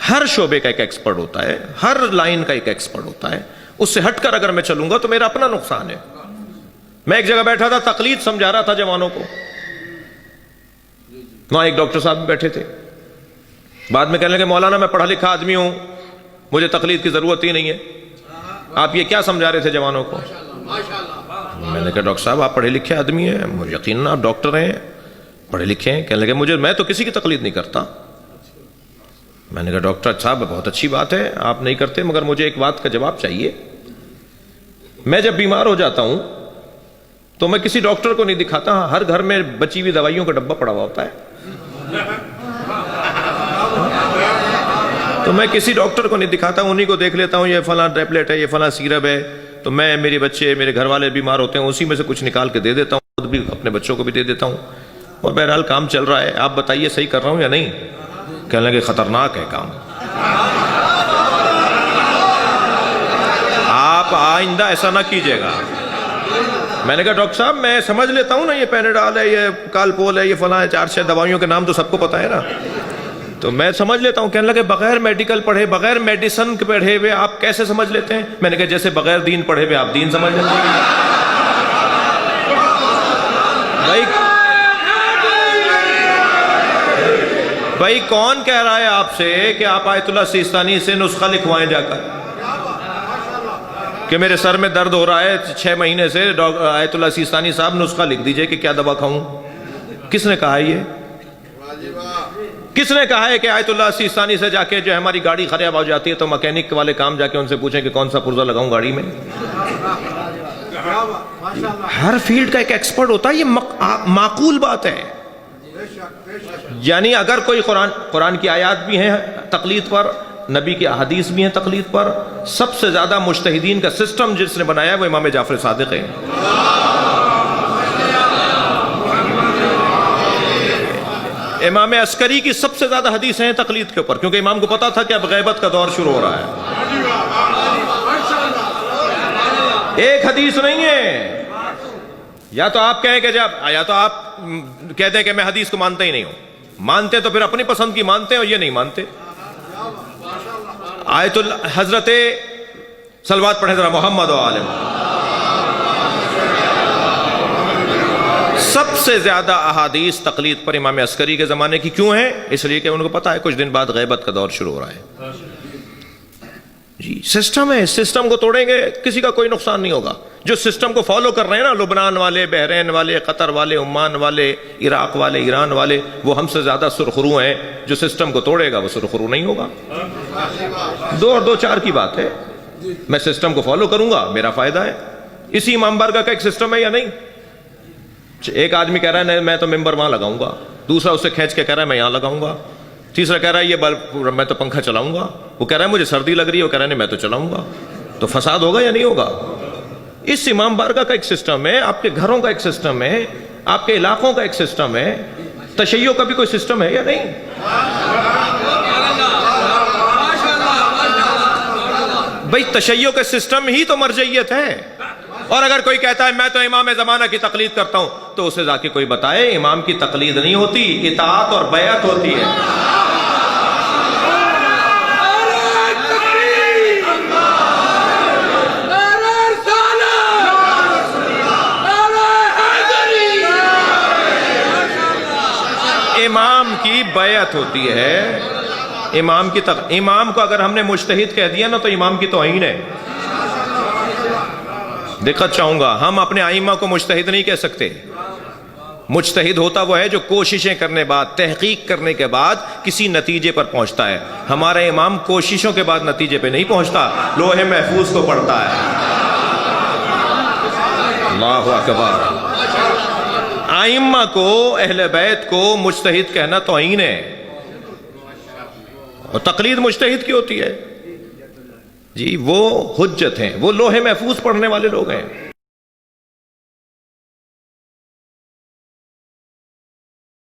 ہر شعبے کا ایک ایکسپرٹ ہوتا ہے، ہر لائن کا ایک ایکسپرٹ ہوتا ہے. اس سے ہٹ کر اگر میں چلوں گا تو میرا اپنا نقصان ہے. میں ایک جگہ بیٹھا تھا، تقلید سمجھا رہا تھا جوانوں کو. وہاں ایک ڈاکٹر صاحب بھی بیٹھے تھے. بعد میں کہنے لگے مولانا میں پڑھا لکھا آدمی ہوں، مجھے تقلید کی ضرورت ہی نہیں ہے. آپ یہ کیا سمجھا رہے تھے جوانوں کو؟ میں نے کہا ڈاکٹر صاحب آپ پڑھے لکھے آدمی ہیں، یقیناً آپ ڈاکٹر ہیں، پڑھے لکھے ہیں. کہنے لگے میں تو کسی کی تقلید نہیں کرتا. میں نے کہا ڈاکٹر صاحب بہت اچھی بات ہے آپ نہیں کرتے، مگر مجھے ایک بات کا جواب چاہیے. میں جب بیمار ہو جاتا ہوں تو میں کسی ڈاکٹر کو نہیں دکھاتا. ہر گھر میں بچی ہوئی دوائیوں کا ڈبہ پڑا ہوا ہوتا ہے، تو میں کسی ڈاکٹر کو نہیں دکھاتا ہوں، انہیں کو دیکھ لیتا ہوں یہ فلاں ٹیبلٹ ہے، یہ فلاں سیرپ ہے. تو میں میرے بچے میرے گھر والے بیمار ہوتے ہیں، اسی میں سے کچھ نکال کے دے دیتا ہوں، خود بھی اپنے بچوں کو بھی دے دیتا ہوں. اور بہرحال کام چل رہا ہے. آپ بتائیے صحیح کر رہا ہوں یا نہیں؟ کہنے لگے خطرناک ہے کام، آپ آئندہ ایسا نہ کیجیے گا. میں نے کہا ڈاکٹر صاحب میں سمجھ لیتا ہوں نا، یہ پینیڈال ہے، یہ کالپول ہے، یہ فلاں ہے، 4-6 دوائیوں کے نام تو سب کو پتا ہے نا، تو میں سمجھ لیتا ہوں. کہنے لگے بغیر میڈیکل پڑھے، بغیر میڈیسن کے پڑھے ہوئے آپ کیسے سمجھ لیتے ہیں؟ میں نے کہا جیسے بغیر دین پڑھے ہوئے آپ دین سمجھ لیتے ہیں. بھائی کون کہہ رہا ہے آپ سے کہ آپ آیت اللہ سیستانی سے نسخہ لکھوائیں جا کر کہ میرے سر میں درد ہو رہا ہے 6 مہینے سے، آیت اللہ سیستانی صاحب نسخہ لکھ دیجئے کہ کیا دوا کھاؤں؟ کس نے کہا ہے یہ؟ کس نے کہا ہے کہ آیت اللہ سیستانی سے جا کے جو ہماری گاڑی خراب ہو جاتی ہے تو مکینک والے کام جا کے ان سے پوچھیں کہ کون سا پرزہ لگاؤں گاڑی میں؟ ہر فیلڈ کا ایک ایکسپرٹ ہوتا ہے. یہ معقول بات ہے. یعنی اگر کوئی قرآن کی آیات بھی ہیں تقلید پر، نبی کی احادیث بھی ہیں تقلید پر، سب سے زیادہ مجتہدین کا سسٹم جس نے بنایا ہے وہ امام جعفر صادق ہے. امام عسکری کی سب سے زیادہ حدیثیں ہیں تقلید کے اوپر، کیونکہ امام کو پتا تھا کہ اب غیبت کا دور شروع ہو رہا ہے. ایک حدیث نہیں ہے. یا تو آپ کہیں کہ یا تو آپ کہتے ہیں کہ میں حدیث کو مانتا ہی نہیں ہوں. مانتے تو پھر اپنی پسند کی مانتے ہیں، اور یہ نہیں مانتے. آیت حضرت صلوات پڑھیں ذرا محمد و آل محمد. سب سے زیادہ احادیث تقلید پر امام عسکری کے زمانے کی کیوں ہیں؟ اس لیے کہ ان کو پتا ہے کچھ دن بعد غیبت کا دور شروع ہو رہا ہے. جی سسٹم ہے، سسٹم کو توڑیں گے کسی کا کوئی نقصان نہیں ہوگا. جو سسٹم کو فالو کر رہے ہیں نا، لبنان والے، بحرین والے، قطر والے، عمان والے، عراق والے، ایران والے، وہ ہم سے زیادہ سرخرو ہیں. جو سسٹم کو توڑے گا وہ سرخرو نہیں ہوگا. 2 اور 2 4 کی بات ہے. میں سسٹم کو فالو کروں گا، میرا فائدہ ہے. اسی امام بارگاہ کا ایک سسٹم ہے یا نہیں؟ ایک آدمی کہہ رہا ہے میں تو ممبر وہاں لگاؤں گا، دوسرا اسے کھینچ کے کہہ رہا ہے میں یہاں لگاؤں گا، تیسرا کہہ رہا ہے یہ بلب میں تو پنکھا چلاؤں گا، وہ کہہ رہا ہے مجھے سردی لگ رہی ہے، وہ کہہ رہا ہے نہیں میں تو چلاؤں گا. تو فساد ہوگا یا نہیں ہوگا؟ اس امام بارگاہ کا ایک سسٹم ہے، آپ کے گھروں کا ایک سسٹم ہے، آپ کے علاقوں کا ایک سسٹم ہے. تشیع کا بھی کوئی سسٹم ہے یا نہیں؟ بھئی تشیع کا سسٹم ہی تو مرجعیت ہے. اور اگر کوئی کہتا ہے میں تو امام زمانہ کی تقلید کرتا ہوں، تو اسے جا کے کوئی بتائے امام کی تقلید نہیں ہوتی، اطاعت اور بیعت ہوتی ہے. امام کی بیعت ہوتی ہے. امام کو اگر ہم نے مجتہد کہہ دیا نا تو امام کی توہین ہے. دقت چاہوں گا، ہم اپنے ائمہ کو مجتہد نہیں کہہ سکتے. مجتہد ہوتا وہ ہے جو کوششیں کرنے بعد، تحقیق کرنے کے بعد کسی نتیجے پر پہنچتا ہے. ہمارا امام کوششوں کے بعد نتیجے پہ نہیں پہنچتا، لوح محفوظ کو پڑھتا ہے. اللہ اکبر. ائمہ کو، اہل بیت کو مجتہد کہنا توہین ہے. اور تقلید مجتہد کی ہوتی ہے. جی وہ حجت ہیں، وہ لوح محفوظ پڑھنے والے لوگ ہیں.